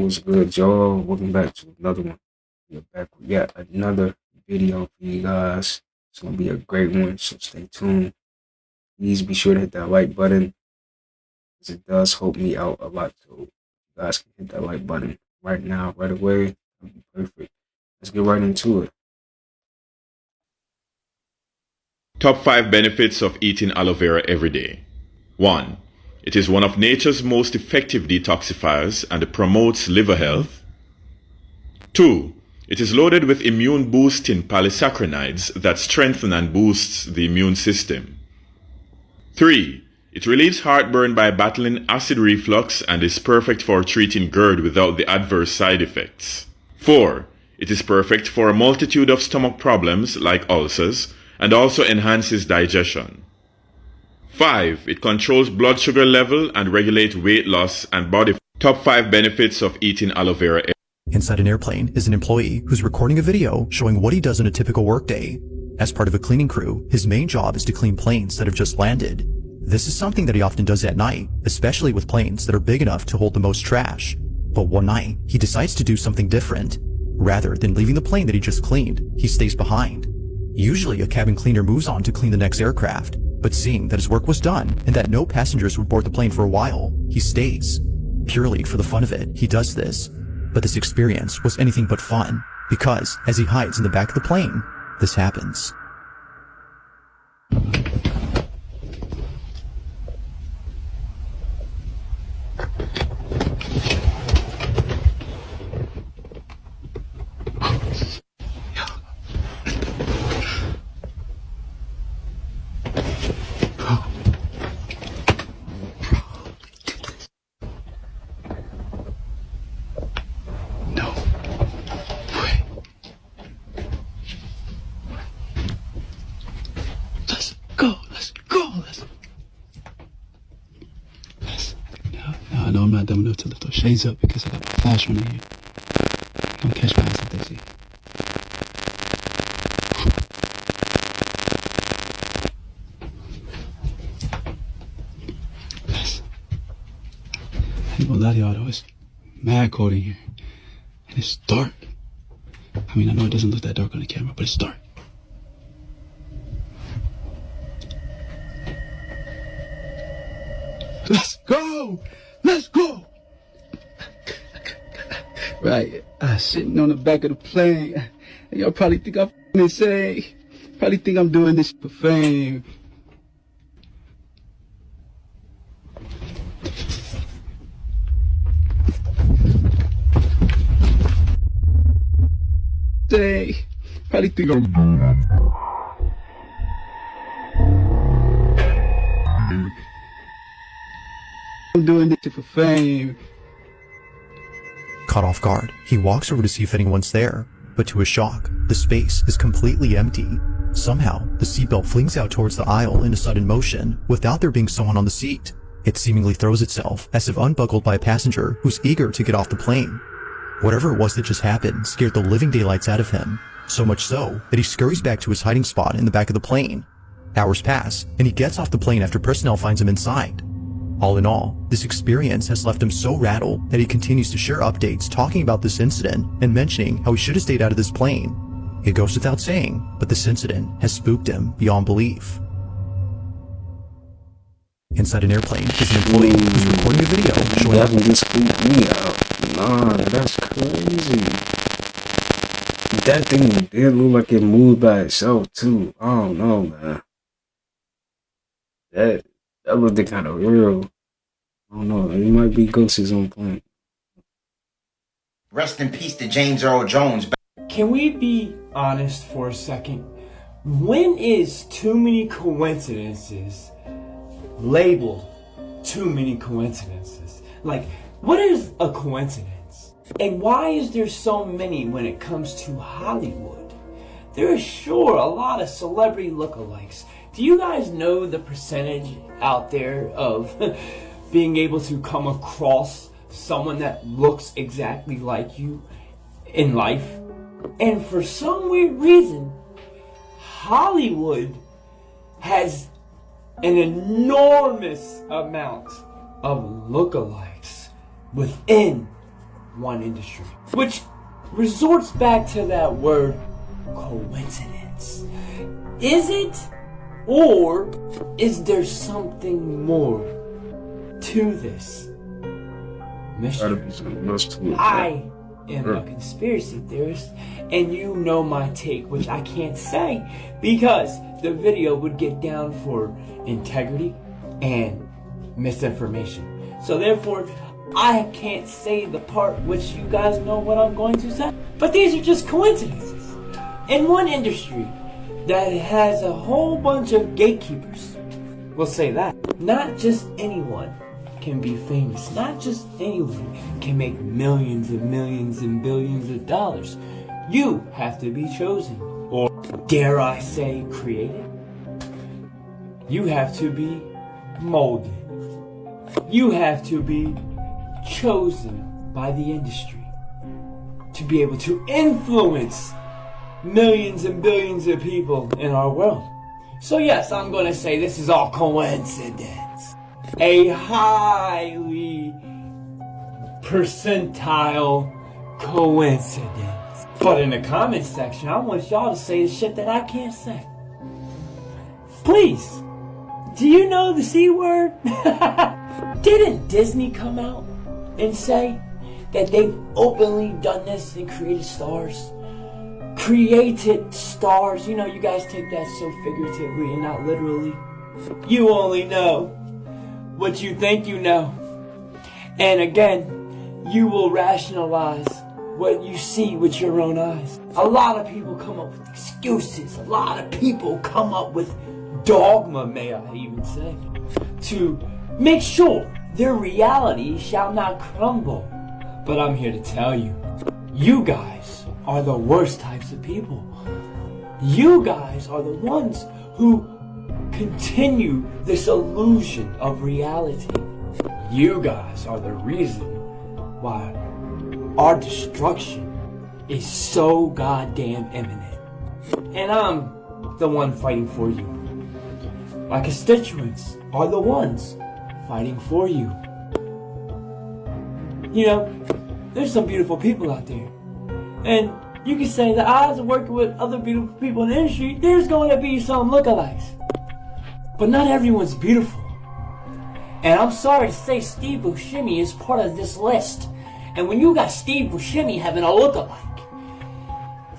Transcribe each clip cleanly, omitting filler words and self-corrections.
What's good, y'all? Welcome back to another one. We're back with yet another video for you guys. It's gonna be a great one, so stay tuned. Please be sure to hit that like button, because it does help me out a lot. So you guys can hit that like button right now, right away. That'll be perfect. Let's get right into it. Top 5 benefits of eating aloe vera every day. 1. It is one of nature's most effective detoxifiers and it promotes liver health. 2. It is loaded with immune-boosting polysaccharides that strengthen and boosts the immune system. 3. It relieves heartburn by battling acid reflux and is perfect for treating GERD without the adverse side effects. 4. It is perfect for a multitude of stomach problems like ulcers and also enhances digestion. 5. It controls blood sugar level and regulates weight loss and body fat. Top 5 benefits of eating aloe vera. Inside an airplane is an employee who's recording a video showing what he does in a typical workday. As part of a cleaning crew, his main job is to clean planes that have just landed. This is something that he often does at night, especially with planes that are big enough to hold the most trash. But one night, he decides to do something different. Rather than leaving the plane that he just cleaned, he stays behind. Usually, a cabin cleaner moves on to clean the next aircraft, but seeing that his work was done and that no passengers would board the plane for a while, he stays. Purely for the fun of it, he does this. But this experience was anything but fun, because as he hides in the back of the plane, this happens. I know I'm not dumb enough to lift those shades up because I got a flash on in here. I'm gonna catch my eyes if they see. Yes. I ain't gonna lie to y'all though, it's mad cold in here. And it's dark. I mean, I know it doesn't look that dark on the camera, but it's dark. Let's go! Let's go! Right, sitting on the back of the plane. And y'all probably think I'm insane. Probably think I'm doing this for fame. Probably think I'm doing this for fame. Caught off guard, he walks over to see if anyone's there, but to his shock, the space is completely empty. Somehow, the seatbelt flings out towards the aisle in a sudden motion, without there being someone on the seat. It seemingly throws itself as if unbuckled by a passenger who's eager to get off the plane. Whatever it was that just happened scared the living daylights out of him, so much so that he scurries back to his hiding spot in the back of the plane. Hours pass, and he gets off the plane after personnel finds him inside. All in all, this experience has left him so rattled that he continues to share updates talking about this incident and mentioning how he should have stayed out of this plane. It goes without saying, but this incident has spooked him beyond belief. Inside an airplane is an employee who's recording a video showing That one just spooked me out. Nah, that's crazy. That thing did look like it moved by itself too. I don't know, man. That looked kind of real. I don't know. It might be ghosts on plane. Rest in peace to James Earl Jones. Can we be honest for a second? When is too many coincidences labeled too many coincidences? Like, what is a coincidence? And why is there so many when it comes to Hollywood? There is sure a lot of celebrity lookalikes. Do you guys know the percentage out there of being able to come across someone that looks exactly like you in life? And for some weird reason, Hollywood has an enormous amount of lookalikes within one industry, which resorts back to that word coincidence. Is it, or is there something more to this mystery? Gotta be something else to it. I am a conspiracy theorist, and you know my take, which I can't say because the video would get down for integrity and misinformation. So therefore, I can't say the part which you guys know what I'm going to say. But these are just coincidences. In one industry that has a whole bunch of gatekeepers, we'll say that. Not just anyone can be famous. Not just anyone can make millions and millions and billions of dollars. You have to be chosen, or dare I say created. You have to be molded. You have to be chosen by the industry to be able to influence millions and billions of people in our world. So yes, I'm going to say this is all coincidence. A highly percentile coincidence. But in the comments section, I want y'all to say the shit that I can't say. Please, do you know the C word? Didn't Disney come out and say that they've openly done this and created stars? Created stars. You know, you guys take that so figuratively and not literally. You only know what you think you know. And again, you will rationalize what you see with your own eyes. A lot of people come up with excuses. A lot of people come up with dogma, may I even say, to make sure their reality shall not crumble. But I'm here to tell you, you guys are the worst types of people. You guys are the ones who continue this illusion of reality. You guys are the reason why our destruction is so goddamn imminent. And I'm the one fighting for you. My constituents are the ones fighting for you. You know, there's some beautiful people out there. And you can say the odds of working with other beautiful people in the industry, there's going to be some lookalikes. But not everyone's beautiful. And I'm sorry to say Steve Buscemi is part of this list. And when you got Steve Buscemi having a lookalike,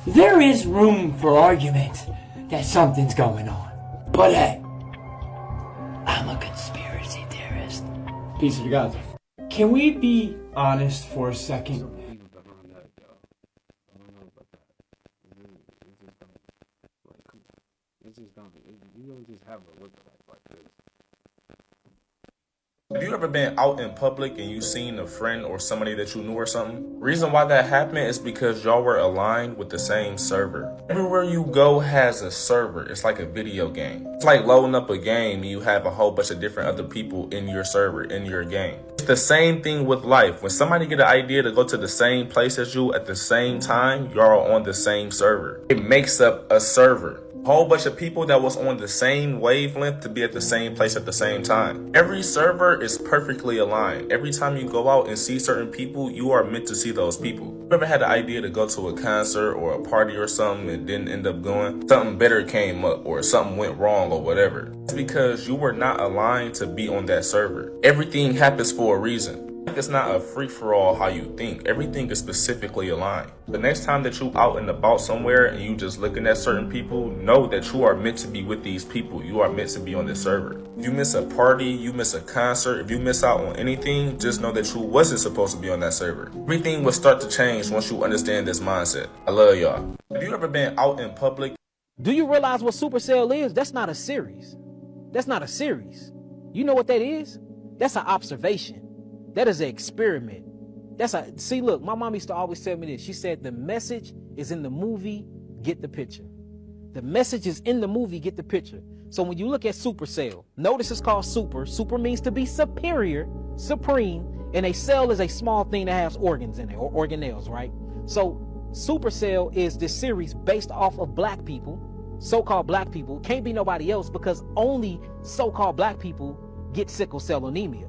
there is room for argument that something's going on. But hey, I'm a conspiracy theorist. Peace to the gods. Can we be honest for a second? You don't just have a lookalike like this. Have you ever been out in public and you seen a friend or somebody that you knew or something? Reason why that happened is because y'all were aligned with the same server. Everywhere you go has a server. It's like a video game. It's like loading up a game and you have a whole bunch of different other people in your server, in your game. It's the same thing with life. When somebody get an idea to go to the same place as you at the same time, y'all are on the same server. It makes up a server. Whole bunch of people that was on the same wavelength to be at the same place at the same time. Every server is perfectly aligned. Every time you go out and see certain people, you are meant to see those people. You ever had the idea to go to a concert or a party or something and didn't end up going? Something better came up or something went wrong or whatever. It's because you were not aligned to be on that server. Everything happens for a reason. It's not a free-for-all how you think. Everything is specifically aligned. The next time that you out and about somewhere and you just looking at certain people, know that you are meant to be with these people. You are meant to be on this server. If you miss a party, you miss a concert, if you miss out on anything, just know that you wasn't supposed to be on that server. Everything will start to change once you understand this mindset. I love y'all. Have you ever been out in public? Do you realize what Supercell is? That's not a series. That's not a series. You know what that is? That's an observation. That is an experiment. See, look, my mom used to always tell me this. She said, the message is in the movie, get the picture. The message is in the movie, get the picture. So when you look at Supercell, notice it's called super. Super means to be superior, supreme, and a cell is a small thing that has organs in it, or organelles, right? So Supercell is this series based off of black people, so-called black people. Can't be nobody else because only so-called black people get sickle cell anemia.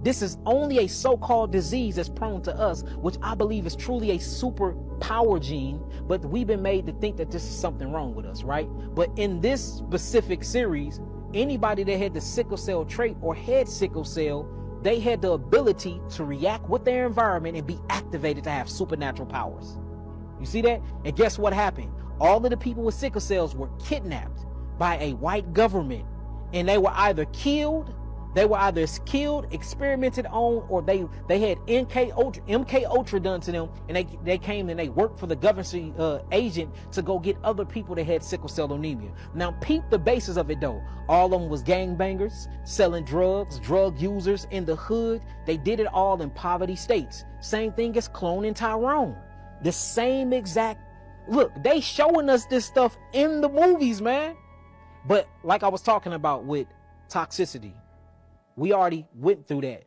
This is only a so-called disease that's prone to us, which I believe is truly a super power gene, but we've been made to think that this is something wrong with us, right? But in this specific series, anybody that had the sickle cell trait or had sickle cell, they had the ability to react with their environment and be activated to have supernatural powers. You see that? And guess what happened? All of the people with sickle cells were kidnapped by a white government, and they were either killed, experimented on, or they had MK Ultra done to them, and they came and they worked for the government agent to go get other people that had sickle cell anemia. Now peep the basis of it though. All of them was gangbangers, selling drugs, drug users in the hood. They did it all in poverty states. Same thing as cloning Tyrone. The same exact, look, they showing us this stuff in the movies, man. But like I was talking about with toxicity, we already went through that.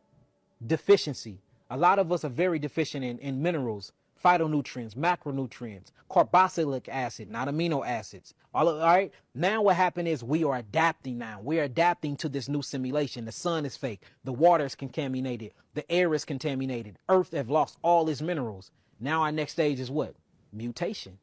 Deficiency. A lot of us are very deficient in minerals, phytonutrients, macronutrients, carboxylic acid, not amino acids. All right. Now what happened is we are adapting now. We're adapting to this new simulation. The sun is fake. The water is contaminated. The air is contaminated. Earth have lost all its minerals. Now our next stage is what? Mutation.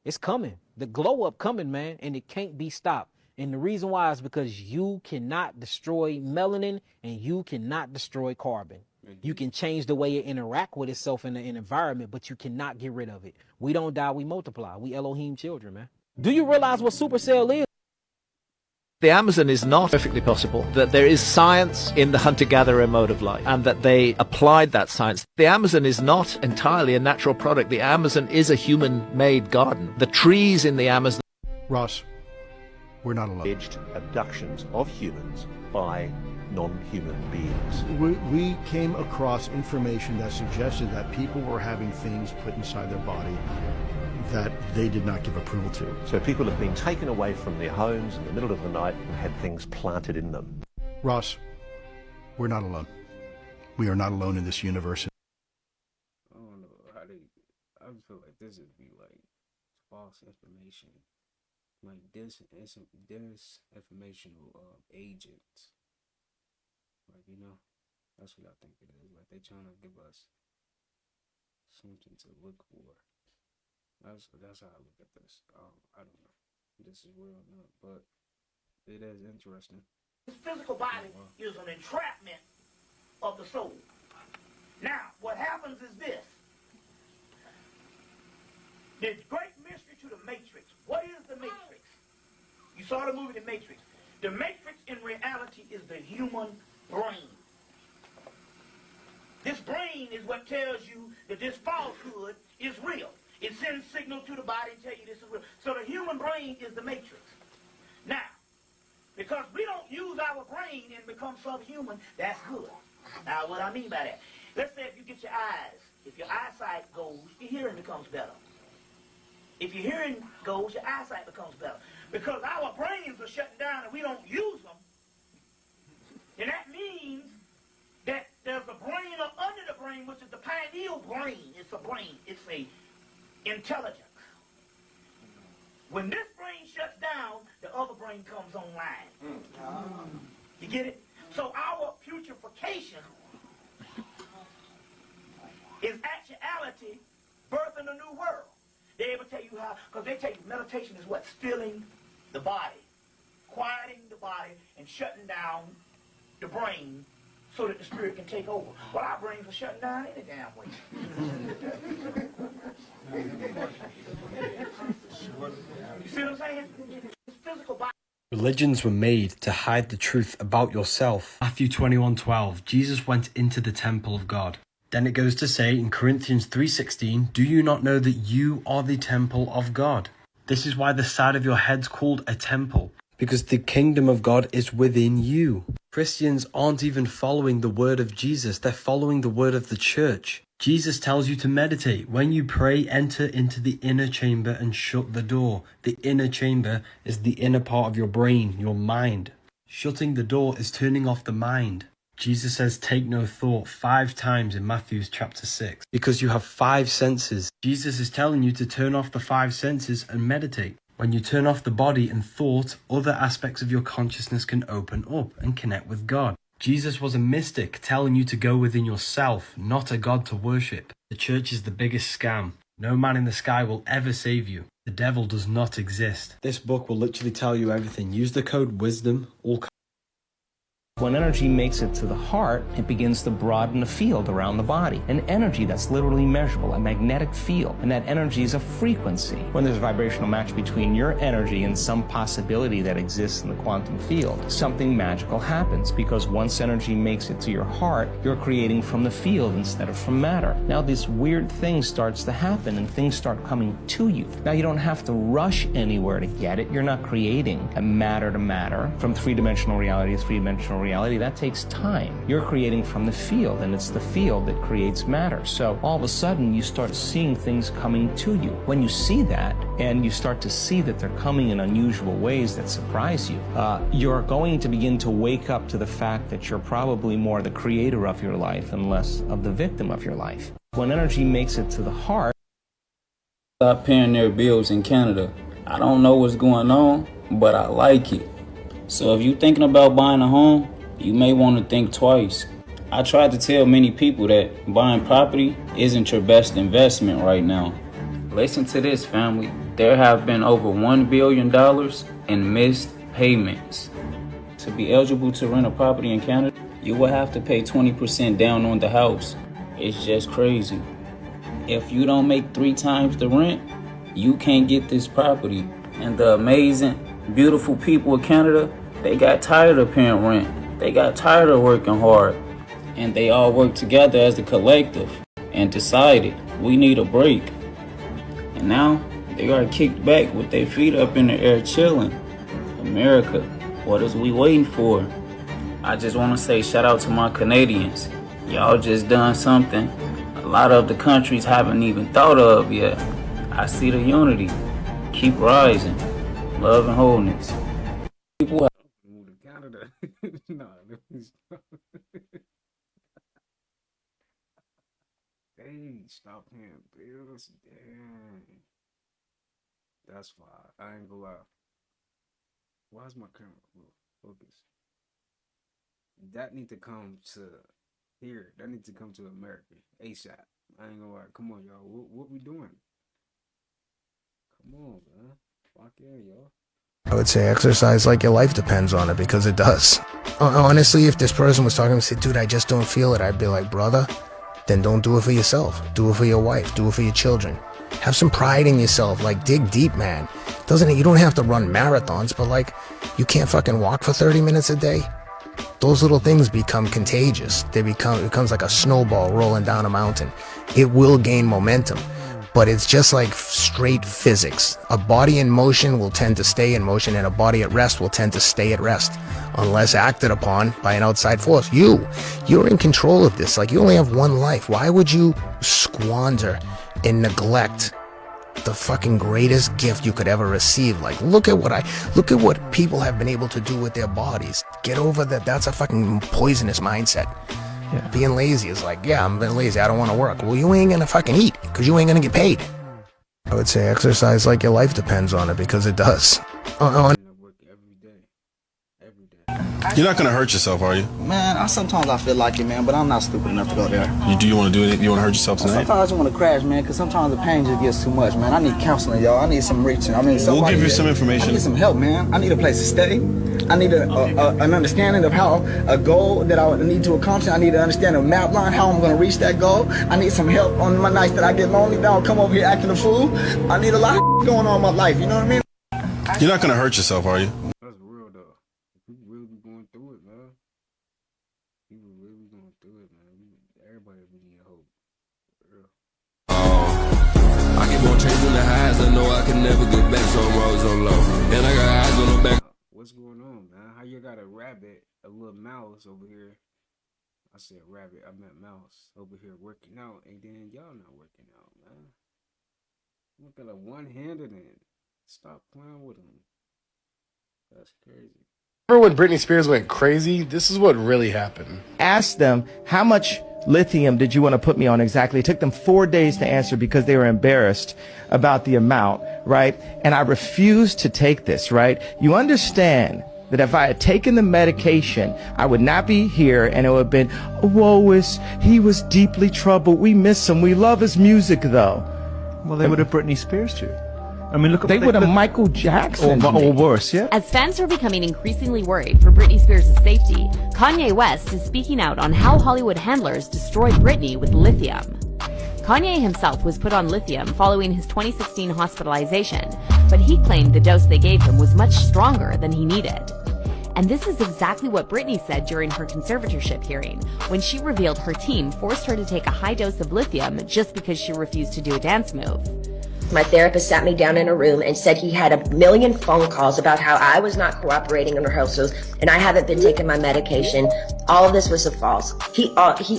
It's coming. The glow up coming, man, and it can't be stopped. And the reason why is because you cannot destroy melanin and you cannot destroy carbon. You can change the way it interact with itself in an environment, but you cannot get rid of it. We don't die, we multiply. We Elohim children, man. Do you realize what supercell is? The Amazon is not perfectly possible, that there is science in the hunter-gatherer mode of life, and that they applied that science. The Amazon is not entirely a natural product. The Amazon is a human-made garden. The trees in the Amazon... Ross, we're not alone. Alleged abductions of humans by non-human beings. We came across information that suggested that people were having things put inside their body that they did not give approval to. So people have been taken away from their homes in the middle of the night and had things planted in them. Ross, we're not alone. We are not alone in this universe. I don't know how I feel like this would be like false information. Like disinformational agents. Like, you know, that's what I think it is. Like, they trying to give us something to look for. That's how I look at this. I don't know. This is real or not, but it is interesting. This physical body is an entrapment of the soul. Now, what happens is this. The great mystery to the Matrix. What is the Matrix? You saw the movie The Matrix. The Matrix in reality is the human brain. This brain is what tells you that this falsehood is real. It sends signal to the body and tell you this is real. So the human brain is the Matrix. Now, because we don't use our brain and become subhuman, that's good. Now, what I mean by that, let's say if you get your eyes, if your eyesight goes, your hearing becomes better. If your hearing goes, your eyesight becomes better. Because our brains are shutting down and we don't use them, and that means that there's a brain up under the brain, which is the pineal brain. It's a brain. It's a intelligence. When this brain shuts down, the other brain comes online. You get it? So our putrefaction is actuality birthing a new world. They ever tell you how, because they tell you meditation is what? Stilling the body, quieting the body, and shutting down the brain so that the spirit can take over. Well, our brains are shutting down any damn way. You see what I'm saying? It's physical body. Religions were made to hide the truth about yourself. Matthew 21:12, Jesus went into the temple of God. Then it goes to say in Corinthians 3:16, do you not know that you are the temple of God? This is why the side of your head's called a temple, because the kingdom of God is within you. Christians aren't even following the word of Jesus, they're following the word of the church. Jesus tells you to meditate. When you pray, enter into the inner chamber and shut the door. The inner chamber is the inner part of your brain, your mind. Shutting the door is turning off the mind. Jesus says take no thought 5 times in Matthew chapter 6. Because you have 5 senses. Jesus is telling you to turn off the 5 senses and meditate. When you turn off the body and thought, other aspects of your consciousness can open up and connect with God. Jesus was a mystic telling you to go within yourself, not a God to worship. The church is the biggest scam. No man in the sky will ever save you. The devil does not exist. This book will literally tell you everything. Use the code WISDOM. When energy makes it to the heart, it begins to broaden the field around the body. An energy that's literally measurable, a magnetic field. And that energy is a frequency. When there's a vibrational match between your energy and some possibility that exists in the quantum field, something magical happens, because once energy makes it to your heart, you're creating from the field instead of from matter. Now this weird thing starts to happen and things start coming to you. Now you don't have to rush anywhere to get it. You're not creating a matter to matter from three-dimensional reality to three-dimensional reality. That takes time. You're creating from the field, and it's the field that creates matter. So all of a sudden you start seeing things coming to you. When you see that and you start to see that they're coming in unusual ways that surprise you, you're going to begin to wake up to the fact that you're probably more the creator of your life and less of the victim of your life. When energy makes it to the heart, stop paying their bills in Canada. I don't know what's going on, but I like it. So if you're thinking about buying a home, you may want to think twice. I tried to tell many people that buying property isn't your best investment right now. Listen to this, family. There have been over $1 billion in missed payments. To be eligible to rent a property in Canada, you will have to pay 20% down on the house. It's just crazy. If you don't make 3 times the rent, you can't get this property. And the amazing, beautiful people of Canada, they got tired of paying rent. They got tired of working hard. And they all worked together as a collective and decided we need a break. And now they got kicked back with their feet up in the air chilling. America, what is we waiting for? I just want to say shout out to my Canadians. Y'all just done something a lot of the countries haven't even thought of yet. I see the unity. Keep rising. Love and wholeness. People Move to Canada. Nah, let me stop. Hey, stop paying bills. Damn. That's why. I ain't gonna lie. Why's my camera focus? That need to come to here. That need to come to America ASAP. I ain't gonna lie. Come on, y'all. What we doing? Come on, man. Lock in, y'all. I would say exercise like your life depends on it, because it does. Honestly, if this person was talking to me and said, dude, I just don't feel it, I'd be like, brother, then don't do it for yourself. Do it for your wife. Do it for your children. Have some pride in yourself. Like, dig deep, man. You don't have to run marathons, but like, you can't fucking walk for 30 minutes a day. Those little things become contagious. It becomes like a snowball rolling down a mountain. It will gain momentum. But it's just like straight physics. A body in motion will tend to stay in motion, and a body at rest will tend to stay at rest unless acted upon by an outside force. You're in control of this. Like, you only have one life. Why would you squander and neglect the fucking greatest gift you could ever receive? Like, look at what people have been able to do with their bodies. Get over that. That's a fucking poisonous mindset. Yeah. Being lazy is like, yeah, I'm being lazy, I don't want to work. Well, you ain't gonna fucking eat, because you ain't gonna get paid. I would say exercise like your life depends on it, because it does. You're not gonna hurt yourself, are you? Man, sometimes I feel like it, man, but I'm not stupid enough to go there. Do you want to do it? You want to hurt yourself tonight? Sometimes I just want to crash, man, because sometimes the pain just gets too much, man. I need counseling, y'all. I need some reaching. I mean, we'll give you some information. I need some help, man. I need a place to stay. I need an understanding of how a goal that I need to accomplish. I need to understand a map line, how I'm going to reach that goal. I need some help on my nights that I get lonely. Now I'll come over here acting a fool. I need a lot of going on in my life, you know what I mean? You're not going to hurt yourself, are you? That's real, though. People really be going through it, man. People really going through it, man. Everybody be needing hope. For real. I get more change in the highs. I know I can never get back, so I'm always on low. And I got eyes on the back. What's going on, man? How you got a rabbit, a little mouse over here? I said rabbit, I meant mouse over here working out, and then y'all not working out, man. Look at a one-handed in. Stop playing with him. That's crazy. Remember when Britney Spears went crazy? This is what really happened. Asked them, how much lithium did you want to put me on exactly? It took them 4 days to answer because they were embarrassed about the amount, right? And I refused to take this, right? You understand that if I had taken the medication, I would not be here, and it would have been, Woe, he was deeply troubled. We miss him. We love his music, though. Well, they would have Britney Spears too. I mean, look. They would have Michael Jackson. Or worse, yeah. As fans are becoming increasingly worried for Britney Spears' safety, Kanye West is speaking out on how Hollywood handlers destroyed Britney with lithium. Kanye himself was put on lithium following his 2016 hospitalization, but he claimed the dose they gave him was much stronger than he needed. And this is exactly what Britney said during her conservatorship hearing, when she revealed her team forced her to take a high dose of lithium just because she refused to do a dance move. My therapist sat me down in a room and said he had a million phone calls about how I was not cooperating in rehearsals and I haven't been taking my medication. All of this was a false. He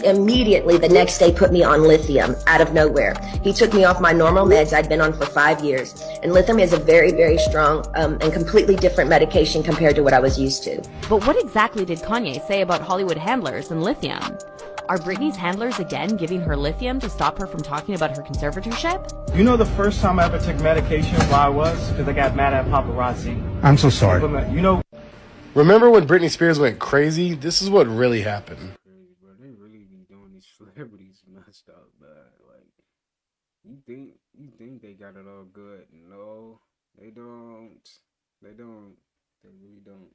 immediately the next day put me on lithium out of nowhere. He took me off my normal meds I'd been on for 5 years. And lithium is a very, very strong and completely different medication compared to what I was used to. But what exactly did Kanye say about Hollywood handlers and lithium? Are Britney's handlers again giving her lithium to stop her from talking about her conservatorship? You know the first time I ever took medication, why I was? Because I got mad at paparazzi. I'm so sorry. You know, Remember when Britney Spears went crazy? This is what really happened. Bro, they really be doing these celebrities messed up, man. Like, you think they got it all good? No, they don't. They really don't.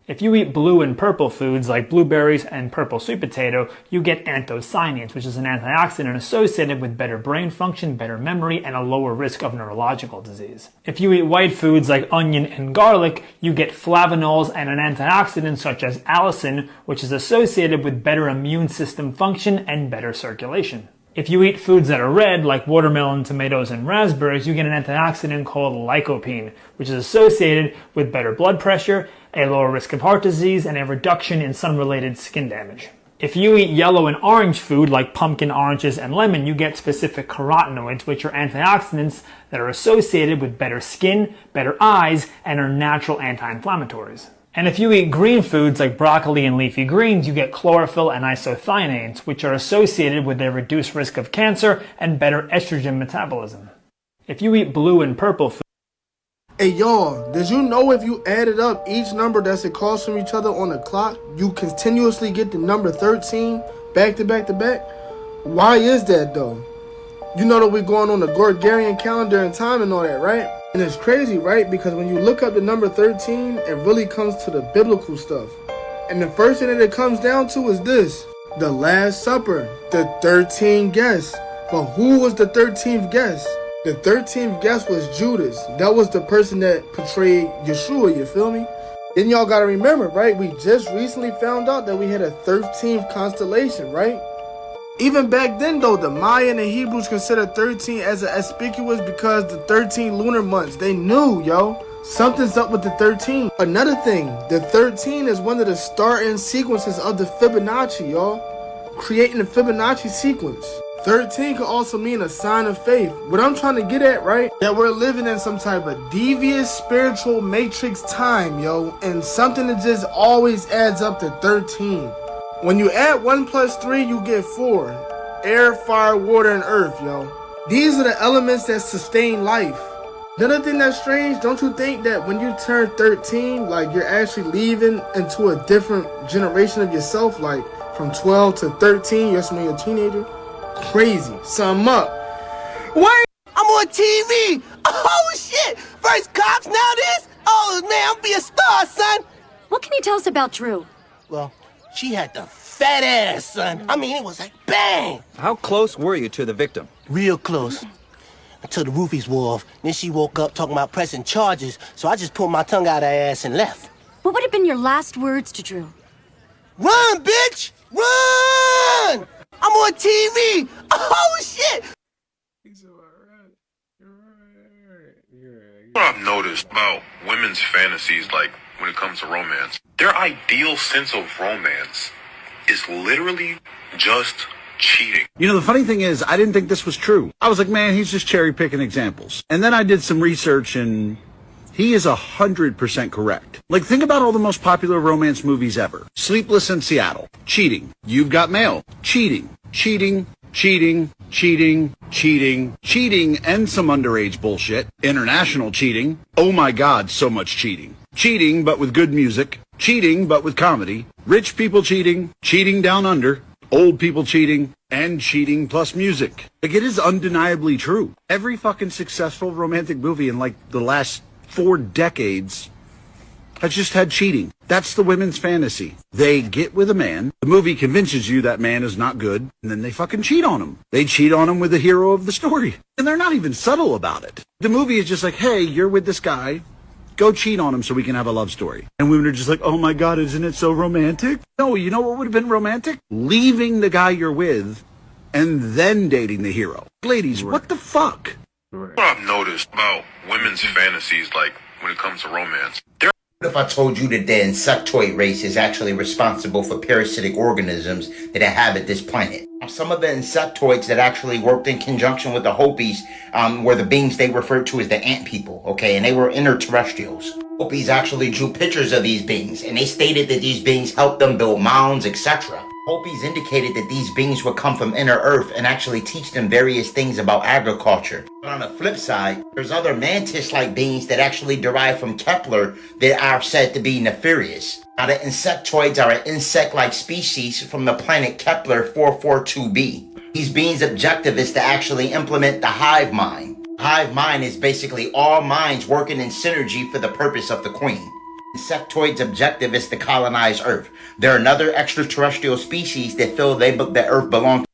If you eat blue and purple foods like blueberries and purple sweet potato, you get anthocyanins, which is an antioxidant associated with better brain function, better memory, and a lower risk of neurological disease. If you eat white foods like onion and garlic, you get flavonols and an antioxidant such as allicin, which is associated with better immune system function and better circulation. If you eat foods that are red, like watermelon, tomatoes, and raspberries, you get an antioxidant called lycopene, which is associated with better blood pressure, a lower risk of heart disease, and a reduction in sun-related skin damage. If you eat yellow and orange food, like pumpkin, oranges, and lemon, you get specific carotenoids, which are antioxidants that are associated with better skin, better eyes, and are natural anti-inflammatories. And if you eat green foods like broccoli and leafy greens, you get chlorophyll and isothionates, which are associated with a reduced risk of cancer and better estrogen metabolism. If you eat blue and purple foods... Hey y'all, did you know if you added up each number that's across from each other on the clock, you continuously get the number 13 back to back to back? Why is that though? You know that we're going on the Gregorian calendar and time and all that, right? And it's crazy, right? Because when you look up the number 13, it really comes to the biblical stuff. And the first thing that it comes down to is this: the Last Supper, the 13 guests. But who was the 13th guest? The 13th guest was Judas. That was the person that portrayed Yeshua, you feel me? Then y'all gotta remember, right? We just recently found out that we had a 13th constellation, right? Even back then though, the Maya and the Hebrews considered 13 as an auspicious because the 13 lunar months. They knew, yo, something's up with the 13. Another thing, the 13 is one of the starting sequences of the Fibonacci, y'all. Creating the Fibonacci sequence. 13 could also mean a sign of faith. What I'm trying to get at, right, that we're living in some type of devious spiritual matrix time, yo, and something that just always adds up to 13. When you add 1 plus 3, you get 4. Air, fire, water, and earth, yo. These are the elements that sustain life. Another thing that's strange, don't you think that when you turn 13, like you're actually leaving into a different generation of yourself, like from 12 to 13, you're a teenager? Crazy. Sum up. Wait, I'm on TV. Oh shit! First cops, now this? Oh man, I'm be a star, son. What can you tell us about Drew? Well, she had the fat ass, son. I mean, it was like bang. How close were you to the victim? Real close. Until the roofies wore off. Then she woke up talking about pressing charges, so I just pulled my tongue out of her ass and left. What would have been your last words to Drew? Run, bitch! Run! I'm on TV! Oh, shit! What I've noticed about women's fantasies, like when it comes to romance, their ideal sense of romance is literally just cheating. You know, the funny thing is, I didn't think this was true. I was like, man, he's just cherry picking examples. And then I did some research and he is 100% correct. Like, think about all the most popular romance movies ever. Sleepless in Seattle. Cheating. You've Got Mail. Cheating. Cheating. Cheating. Cheating. Cheating. Cheating and some underage bullshit. International cheating. Oh my God, so much cheating. cheating but with good music, cheating but with comedy, rich people cheating, cheating down under, old people cheating, and cheating plus music. Like, it is undeniably true. Every fucking successful romantic movie in like the last 4 decades has just had cheating. That's the women's fantasy. They get with a man, the movie convinces you that man is not good, and then they fucking cheat on him. They cheat on him with the hero of the story. And they're not even subtle about it. The movie is just like, hey, you're with this guy, go cheat on him so we can have a love story. And women are just like, oh my God, isn't it so romantic? No, you know what would have been romantic? Leaving the guy you're with and then dating the hero. Ladies, what the fuck? What I've noticed about women's fantasies, like when it comes to romance, What if I told you that the insectoid race is actually responsible for parasitic organisms that inhabit this planet? Some of the insectoids that actually worked in conjunction with the Hopis were the beings they referred to as the ant people, okay? And they were interterrestrials. Hopis actually drew pictures of these beings, and they stated that these beings helped them build mounds, etc. Hopis indicated that these beings would come from inner earth and actually teach them various things about agriculture. But on the flip side, there's other mantis-like beings that actually derive from Kepler that are said to be nefarious. Now, the insectoids are an insect-like species from the planet Kepler 442b. These beings' objective is to actually implement the hive mind. Hive mind is basically all minds working in synergy for the purpose of the queen. Insectoids' objective is to colonize Earth. They're another extraterrestrial species that feel the Earth belongs.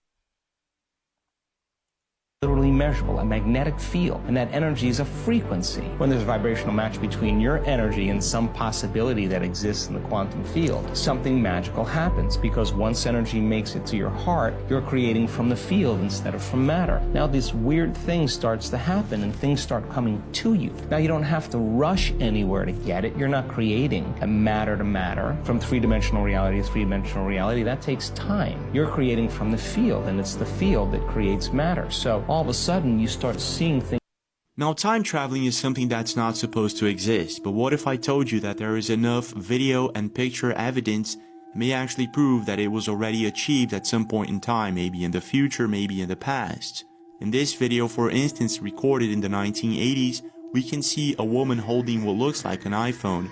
Literally measurable, a magnetic field, and that energy is a frequency. When there's a vibrational match between your energy and some possibility that exists in the quantum field, something magical happens, because once energy makes it to your heart, you're creating from the field instead of from matter. Now this weird thing starts to happen and things start coming to you. Now you don't have to rush anywhere to get it. You're not creating a matter to matter from three-dimensional reality to three-dimensional reality. That takes time. You're creating from the field, and it's the field that creates matter. So all of a sudden you start seeing things. Now, time traveling is something that's not supposed to exist, but what if I told you that there is enough video and picture evidence that may actually prove that it was already achieved at some point in time, maybe in the future, maybe in the past? In this video, for instance, recorded in the 1980s, we can see a woman holding what looks like an iPhone.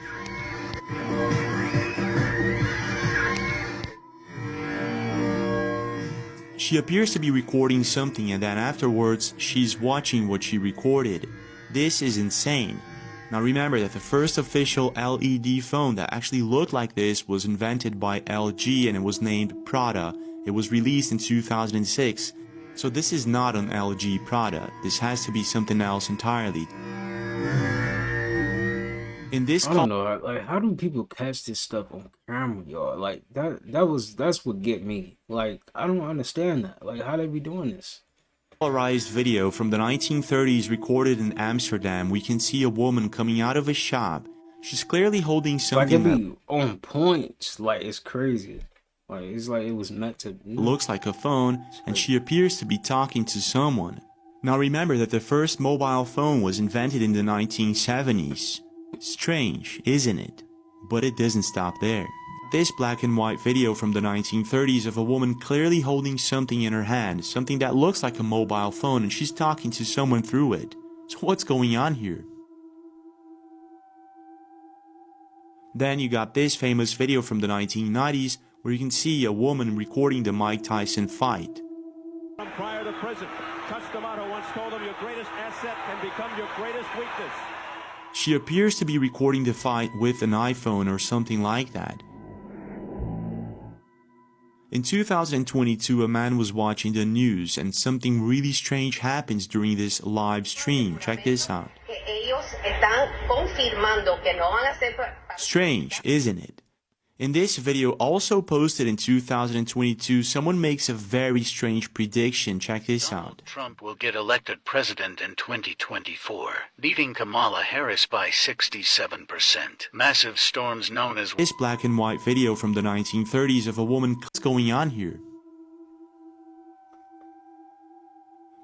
She appears to be recording something, and then afterwards, she's watching what she recorded. This is insane. Now remember that the first official LED phone that actually looked like this was invented by LG, and it was named Prada. It was released in 2006. So this is not an LG Prada. This has to be something else entirely. In this, I don't know, like, how do people catch this stuff on camera, y'all? Like, that's what get me. Like, I don't understand that. Like, how they be doing this? Polarized video from the 1930s recorded in Amsterdam, we can see a woman coming out of a shop. She's clearly holding something like, it be on point. Like, it's crazy. Like, it's like it was meant to. Looks like a phone, and she appears to be talking to someone. Now remember that the first mobile phone was invented in the 1970s. Strange, isn't it? But it doesn't stop there. This black and white video from the 1930s of a woman clearly holding something in her hand, something that looks like a mobile phone, and she's talking to someone through it. So what's going on here? Then you got this famous video from the 1990s where you can see a woman recording the Mike Tyson fight. Prior to prison, Customato once told him your greatest asset can become your greatest weakness. She appears to be recording the fight with an iPhone or something like that. In 2022, a man was watching the news and something really strange happens during this live stream. Check this out. Strange, isn't it? In this video, also posted in 2022, someone makes a very strange prediction. Check this out. Trump will get elected president in 2024, beating Kamala Harris by 67%. Massive storms known as... This black and white video from the 1930s of a woman. What's going on here?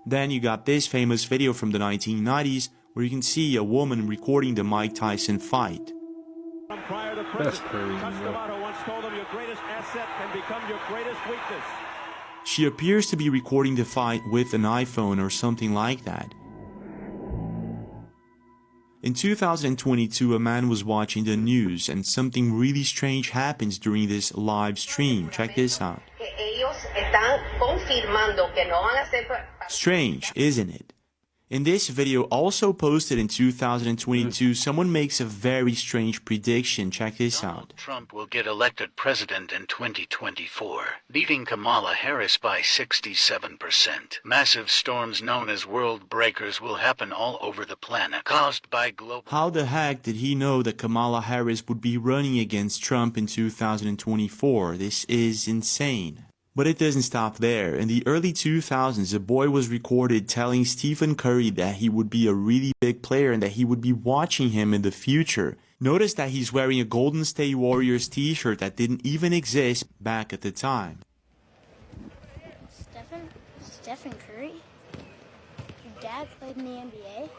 Then you got this famous video from the 1990s where you can see a woman recording the Mike Tyson fight. That's crazy. Customato once told him your greatest asset can become your greatest weakness. She appears to be recording the fight with an iPhone or something like that. In 2022, a man was watching the news and something really strange happens during this live stream. Check this out. Strange, isn't it? In this video, also posted in 2022, someone makes a very strange prediction. Check this out. Trump will get elected president in 2024, leading Kamala Harris by 67%. Massive storms known as world breakers will happen all over the planet, caused by global... How the heck did he know that Kamala Harris would be running against Trump in 2024? This is insane. But it doesn't stop there. In the early 2000s, a boy was recorded telling Stephen Curry that he would be a really big player and that he would be watching him in the future. Notice that he's wearing a Golden State Warriors t-shirt that didn't even exist back at the time. Stephen Curry? Your dad played in the NBA?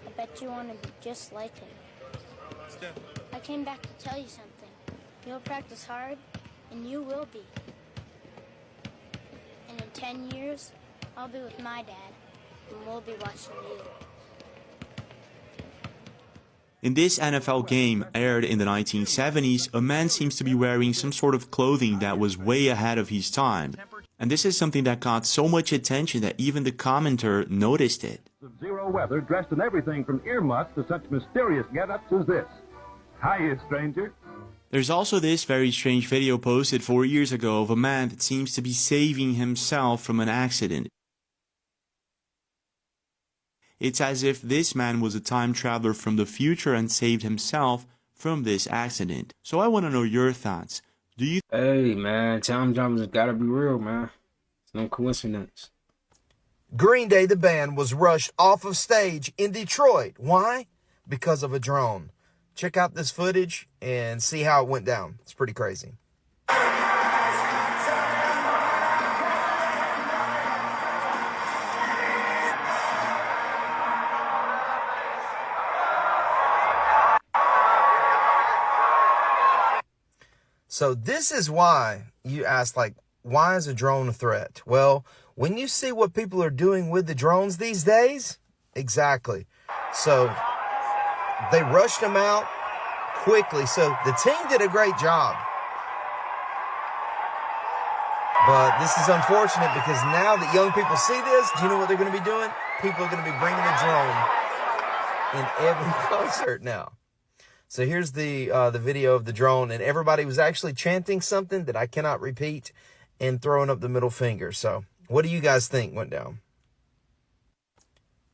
I bet you want to be just like him. I came back to tell you something. You'll practice hard, and you will be. And in 10 years, I'll be with my dad, and we'll be watching you. In this NFL game, aired in the 1970s, a man seems to be wearing some sort of clothing that was way ahead of his time. And this is something that got so much attention that even the commenter noticed it. Zero weather, dressed in everything from earmuffs to such mysterious get-ups as this. Hiya, stranger. There's also this very strange video posted 4 years ago of a man that seems to be saving himself from an accident. It's as if this man was a time traveler from the future and saved himself from this accident. So I want to know your thoughts. Do you... Hey man, time travelers gotta be real, man. It's no coincidence. Green Day, the band, was rushed off of stage in Detroit. Why? Because of a drone. Check out this footage and see how it went down. It's pretty crazy. So this is why you ask, like, why is a drone a threat? Well, when you see what people are doing with the drones these days, exactly. So they rushed them out quickly. So the team did a great job. But this is unfortunate because now that young people see this, do you know what they're going to be doing? People are going to be bringing a drone in every concert now. So here's the video of the drone, and everybody was actually chanting something that I cannot repeat and throwing up the middle finger. So what do you guys think went down?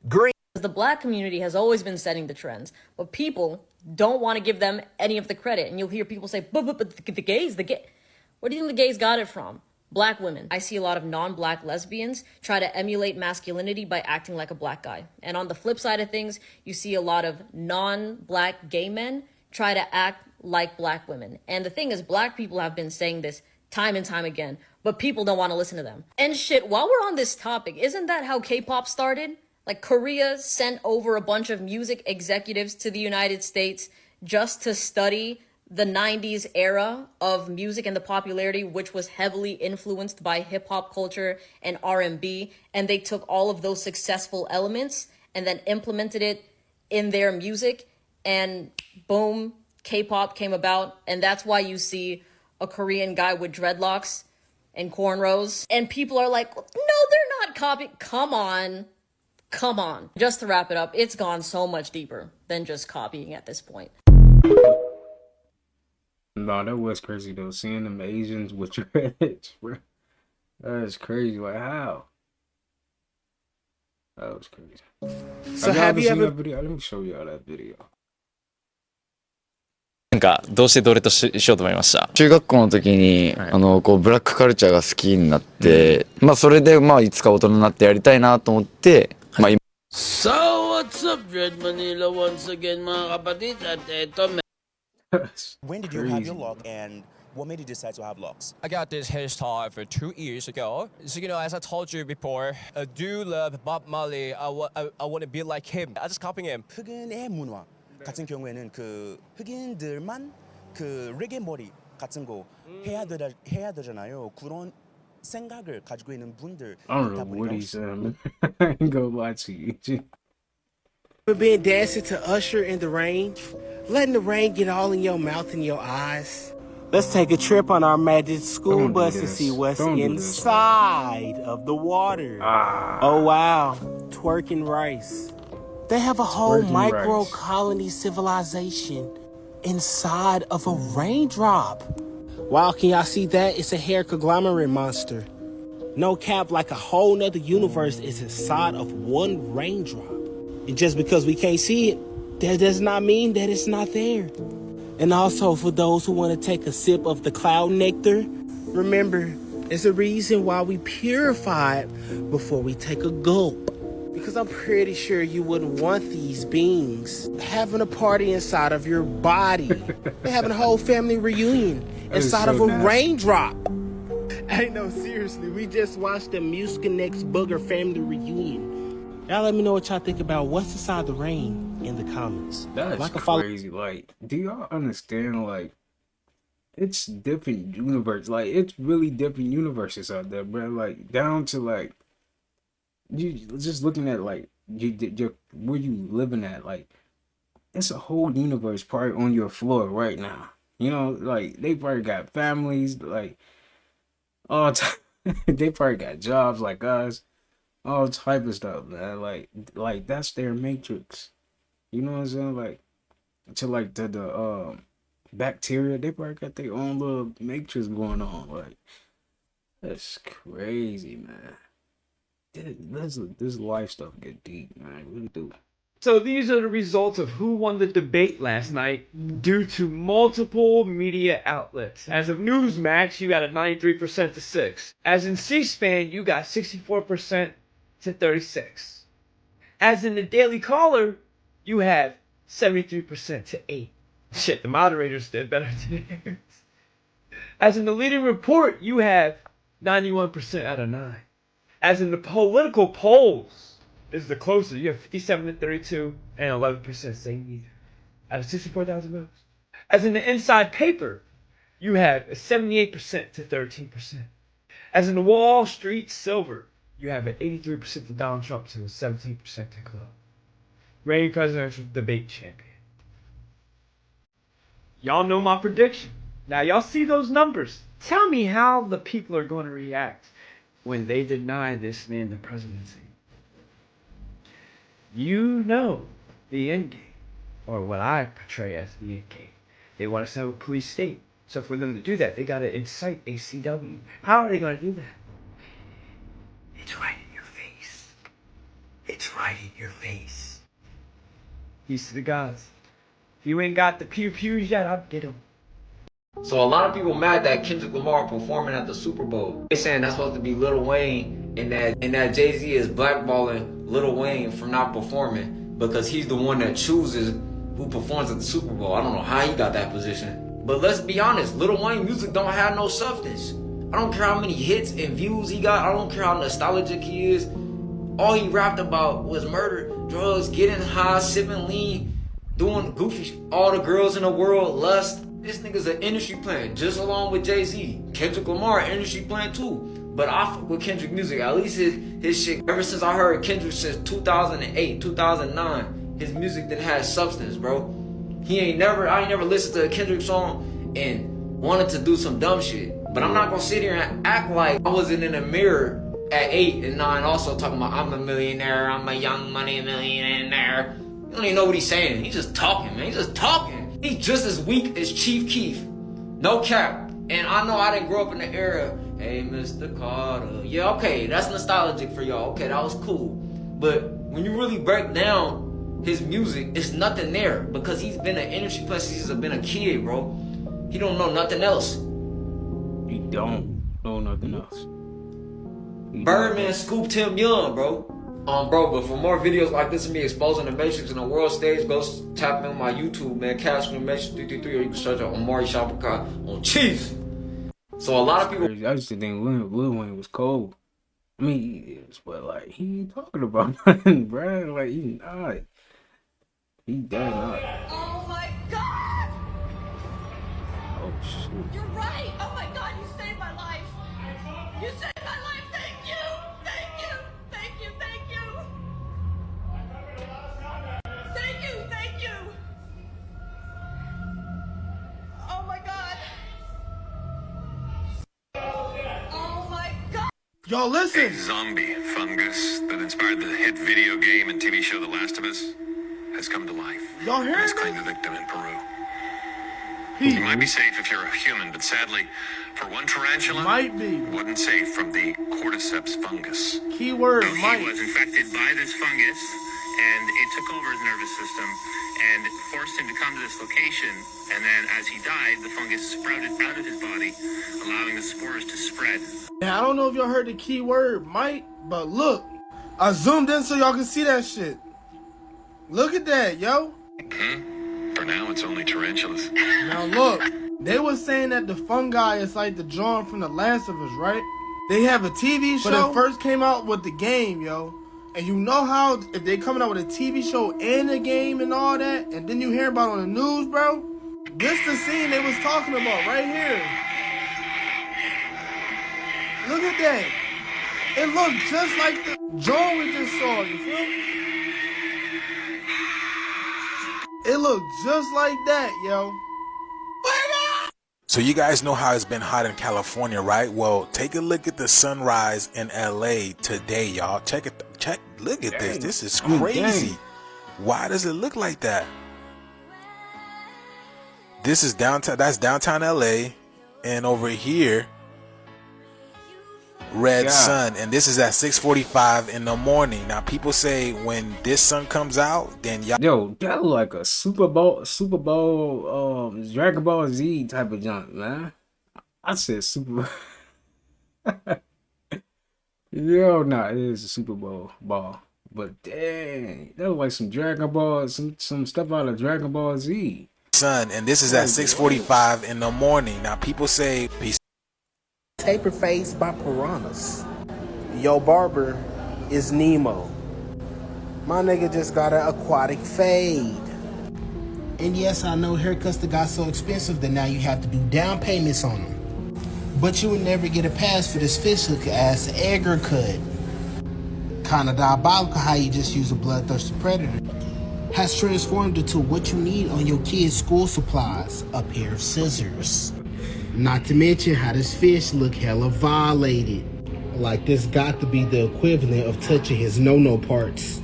Green. The black community has always been setting the trends, but people don't want to give them any of the credit. And you'll hear people say, but the gays, where do you think the gays got it from? Black women. I see a lot of non-black lesbians try to emulate masculinity by acting like a black guy. And on the flip side of things, you see a lot of non-black gay men try to act like black women. And the thing is, black people have been saying this time and time again, but people don't want to listen to them. And shit, while we're on this topic, isn't that how K-pop started? Like, Korea sent over a bunch of music executives to the United States just to study the 90s era of music and the popularity, which was heavily influenced by hip-hop culture and R&B. And they took all of those successful elements and then implemented it in their music. And boom, K-pop came about. And that's why you see a Korean guy with dreadlocks and cornrows. And people are like, no, they're not copying. Come on. Come on. Just to wrap it up, it's gone so much deeper than just copying at this point. No, that was crazy though. Seeing them Asians with dreads, bro. That's crazy. Like, how? That was crazy. So have you ever... that video? Let me show y'all that video. なんかどうしてどれとしようと思いました。中学校の時に、こうブラックカルチャーが好きになって、まあそれでまあいつか大人になってやりたいなと思って、まあ今。So what's up, Dread Manila once again, mga kapatid, at eto. When did you have your lock, and what made you decide to have locks? I got this hairstyle for 2 years ago. So, you know, as I told you before, I do love Bob Marley. I want to be like him. I just copying him. 흑인의 문화 같은 경우에는 그 흑인들만 그 레게 머리 같은 거 해야 되잖아요. 그런 생각을 가지고 있는 분들. I don't know what he's saying. I ain't gonna lie to you. Been dancing to Usher in the rain, letting the rain get all in your mouth and your eyes. Let's take a trip on our magic school bus to see what's inside of the water. Oh wow, twerking rice. They have a whole micro colony civilization inside of a raindrop. Wow, can y'all see that? It's a hair conglomerate monster. No cap, like a whole nother universe is inside of one raindrop. And just because we can't see it, that does not mean that it's not there. And also for those who want to take a sip of the cloud nectar, remember, there's a reason why we purify it before we take a gulp. Because I'm pretty sure you wouldn't want these beings having a party inside of your body. They're having a whole family reunion inside of a raindrop. Hey, no, seriously, we just watched the Mucinex Booger family reunion. Y'all let me know what y'all think about what's inside the rain in the comments. That's like crazy. Like, do y'all understand? Like, it's different universe. Like, it's really different universes out there, bro. Like, down to like, you just looking at like you where you living at. Like, it's a whole universe probably on your floor right now. You know, like they probably got families. Like, all they probably got jobs like us. All type of stuff, man. Like that's their matrix. You know what I'm saying? Like to like the bacteria, they probably got their own little matrix going on. Like that's crazy, man. This life stuff get deep, man. I really do. So these are the results of who won the debate last night due to multiple media outlets. As of Newsmax, you got a 93% to 6. As in C-SPAN, you got 64% to 36. As in the Daily Caller, you have 73% to 8. Shit, the moderators did better than theirs. As in the Leading Report, you have 91% out of 9. As in the political polls, this is the closest. You have 57 to 32 and 11% say neither. Out of 64,000 votes. As in the Inside Paper, you have a 78% to 13%. As in the Wall Street Silver, you have an 83% to Donald Trump to a 17% to Club. Reigning presidential debate champion. Y'all know my prediction. Now y'all see those numbers. Tell me how the people are going to react when they deny this man the presidency. You know the end game, or what I portray as the end game. They want to set up a police state. So for them to do that, they got to incite a CW. How are they going to do that? It's right in your face. It's right in your face. Peace to the gods. If you ain't got the pew-pews yet, I'll get them. So a lot of people mad that Kendrick Lamar performing at the Super Bowl. They saying that's supposed to be Lil Wayne and that Jay-Z is blackballing Lil Wayne for not performing because he's the one that chooses who performs at the Super Bowl. I don't know how he got that position. But let's be honest, Lil Wayne music don't have no substance. I don't care how many hits and views he got. I don't care how nostalgic he is. All he rapped about was murder, drugs, getting high, sipping lean, doing goofy shit. All the girls in the world, lust. This nigga's an industry plant, just along with Jay-Z. Kendrick Lamar, industry plant too. But I fuck with Kendrick music. At least his shit, ever since I heard Kendrick since 2008, 2009, his music didn't have substance, bro. I ain't never listened to a Kendrick song and wanted to do some dumb shit. But I'm not gonna sit here and act like I wasn't in the mirror at 8 and 9 also talking about I'm a millionaire, I'm a young money millionaire. You don't even know what he's saying. He's just talking, man. He's just talking. He's just as weak as Chief Keef. No cap. And I know I didn't grow up in the era, hey, Mr. Carter. Yeah, okay, that's nostalgic for y'all. Okay, that was cool. But when you really break down his music, it's nothing there because he's been an industry player since he's been a kid, bro. He don't know nothing else. He don't know nothing else. Birdman scooped him young, bro. Bro, but for more videos like this of me exposing the Matrix in the world stage, go tap in on my YouTube, man. Cash the Matrix 333, or you can search out Omari Shabaka on Chiefs. So a lot of people. I used to think Lil Wayne was cold. I mean, he is, but like he ain't talking about nothing, bro. Like he not. He dead not. Oh my God! Oh shit. You're right. Oh my God, you saved my life. You saved my life. Thank you. Thank you. Thank you. Thank you. Yo, listen. A zombie fungus that inspired the hit video game and TV show The Last of Us has come to life. Y'all hear Has that? claimed a victim in Peru. You might be safe if you're a human, but sadly, for one tarantula, wasn't safe from the cordyceps fungus. Keyword, He was infected by this fungus, and it took over his nervous system and forced him to come to this location. And then, as he died, the fungus sprouted out of his body, allowing the spores to spread. Now, I don't know if y'all heard the keyword, Mike, but look, I zoomed in so y'all can see that shit. Look at that, yo. For now, it's only tarantulas. Now look, they were saying that the fungi is like the drawing from The Last of Us, right? They have a TV show, but it first came out with the game, yo. And you know how if they coming out with a TV show and a game and all that, and then you hear about it on the news, bro? This the scene they was talking about right here. Look at that. It looked just like the drawing we just saw, you feel me? It looked just like that, yo. So you guys know how it's been hot in California, right? Well, take a look at the sunrise in LA today, y'all. Look at this. This is crazy. Why does it look like that? This is downtown. That's downtown LA, and over here, red sun, and this is at 6:45 in the morning. Now people say when this sun comes out, then y'all. Yo, that look like a Super Bowl, Dragon Ball Z type of junk, man. I said Super. Yo, nah, it is a Super Bowl ball, but dang, that look like some Dragon Ball, some stuff out of Dragon Ball Z. Sun, and this is at 6:45 in the morning. Now people say peace. Taper face by piranhas. Yo, Barber is Nemo. My nigga just got an aquatic fade. And yes, I know haircuts that got so expensive that now you have to do down payments on them. But you would never get a pass for this fish hook ass egger cut. Kinda diabolical how you just use a bloodthirsty predator. Has transformed into what you need on your kid's school supplies, a pair of scissors. Not to mention how this fish look hella violated. Like this got to be the equivalent of touching his no-no parts.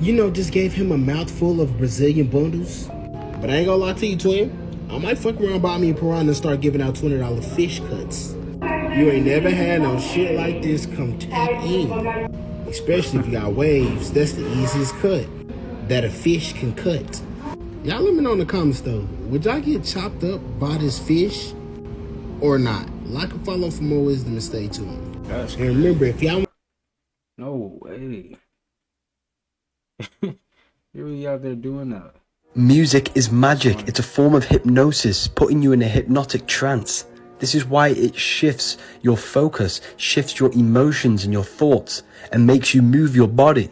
You know, just gave him a mouthful of Brazilian bundles. But I ain't gonna lie to you, twin. I might fuck around, buy me a piranha and start giving out $20 fish cuts. You ain't never had no shit like this come tap in. Especially if you got waves, that's the easiest cut that a fish can cut. Y'all let me know in the comments though, would y'all get chopped up by this fish or not? Like and follow for more wisdom and stay tuned. And remember, if y'all... No way. Here we out there doing that. Music is magic. It's a form of hypnosis, putting you in a hypnotic trance. This is why it shifts your focus, shifts your emotions and your thoughts, and makes you move your body.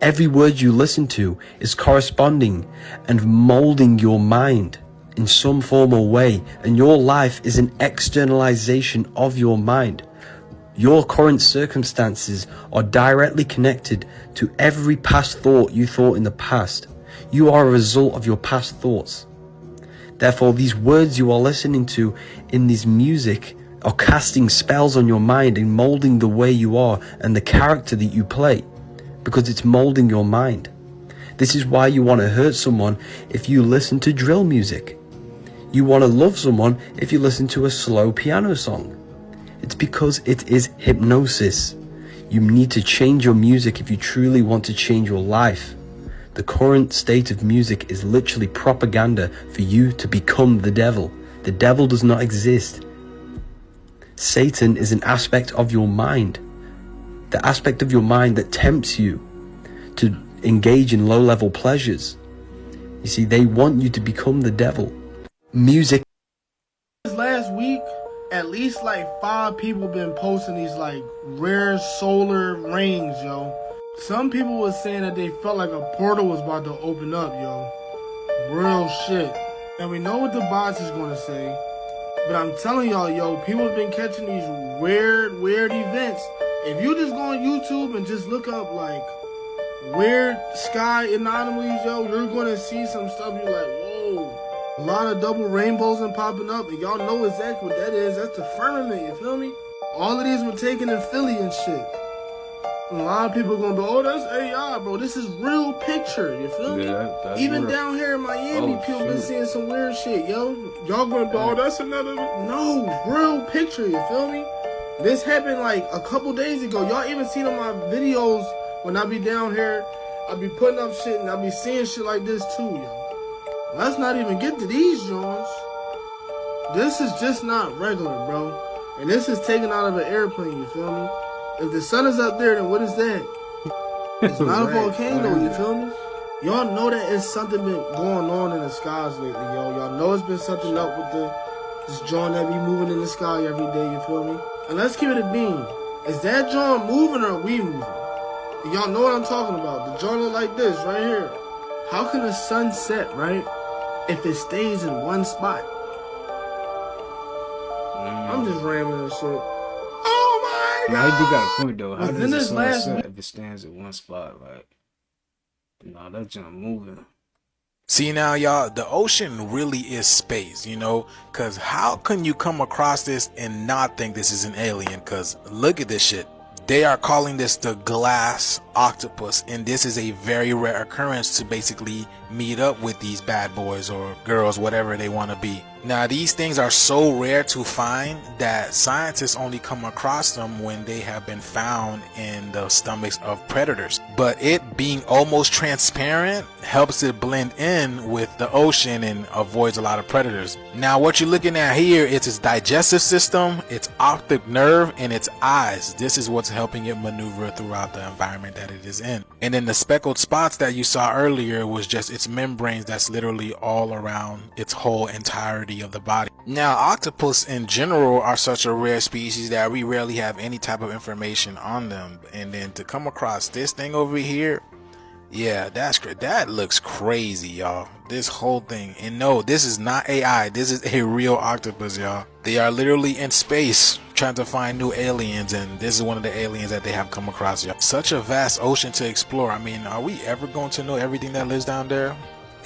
Every word you listen to is corresponding and molding your mind in some form or way, and your life is an externalization of your mind. Your current circumstances are directly connected to every past thought you thought in the past. You are a result of your past thoughts. Therefore, these words you are listening to in this music are casting spells on your mind and molding the way you are and the character that you play, because it's molding your mind. This is why you want to hurt someone if you listen to drill music. You want to love someone if you listen to a slow piano song. It's because it is hypnosis. You need to change your music if you truly want to change your life. The current state of music is literally propaganda for you to become the devil. The devil does not exist. Satan is an aspect of your mind. The aspect of your mind that tempts you to engage in low-level pleasures. You see, they want you to become the devil. Music. Last week, at least like 5 people been posting these like rare solar rings, yo. Some people was saying that they felt like a portal was about to open up, yo. Real shit. And we know what the bots is gonna say. But I'm telling y'all, yo, people have been catching these weird events. If you just go on YouTube and just look up like weird sky anomalies, yo, you're gonna see some stuff you're like, whoa. A lot of double rainbows and popping up, and y'all know exactly what that is. That's the firmament, you feel me? All of these were taken in Philly and shit. A lot of people gonna be, oh, that's AI, bro. This is real picture. You feel me? That's Even real. down here in Miami, people been seeing some weird shit, yo. Y'all gonna be, oh, that's another. No, real picture. You feel me? This happened like a couple days ago. Y'all even seen on my videos when I be down here, I be putting up shit and I be seeing shit like this too, yo. Let's not even get to these joints. This is just not regular, bro. And this is taken out of an airplane, you feel me? If the sun is up there, then what is that? It's not a volcano, you feel me? Y'all know that it's something been going on in the skies lately, yo. Y'all know it's been something up with this joint that be moving in the sky every day, you feel me? And let's keep it a beam. Is that joint moving or are we moving? Y'all know what I'm talking about. The joint look like this right here. How can the sun set, right, if it stays in one spot? I'm just rambling and shit. Oh my God! God! You got a point though. How does the sun last set if it stands in one spot? Like, nah, that junk moving. See now, y'all, the ocean really is space, you know, because how can you come across this and not think this is an alien? Because look at this shit. They are calling this the glass octopus, and this is a very rare occurrence to basically meet up with these bad boys or girls, whatever they want to be. Now, these things are so rare to find that scientists only come across them when they have been found in the stomachs of predators. But it being almost transparent helps it blend in with the ocean and avoids a lot of predators. Now, what you're looking at here is its digestive system, its optic nerve, and its eyes. This is what's helping it maneuver throughout the environment that it is in. And then the speckled spots that you saw earlier was just its membranes that's literally all around its whole entirety of the body. Now, octopus in general are such a rare species that we rarely have any type of information on them. And then to come across this thing over here, yeah, that's great. That looks crazy, y'all. This whole thing. And no, this is not AI. This is a real octopus, y'all. They are literally in space trying to find new aliens, and this is one of the aliens that they have come across, y'all. Such a vast ocean to explore. I mean, are we ever going to know everything that lives down there?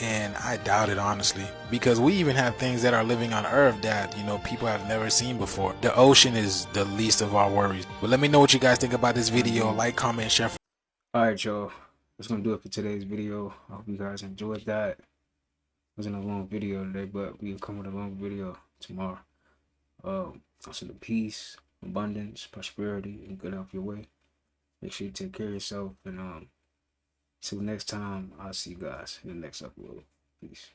And I doubt it, honestly, because we even have things that are living on Earth that, you know, people have never seen before. The ocean is the least of our worries. But let me know what you guys think about this video. Like, comment, share. Alright, y'all. That's gonna do it for today's video. I hope you guys enjoyed that. It wasn't a long video today, but we'll come with a long video tomorrow. Also the peace, abundance, prosperity, and good health your way. Make sure you take care of yourself, and till next time, I'll see you guys in the next upload. Peace.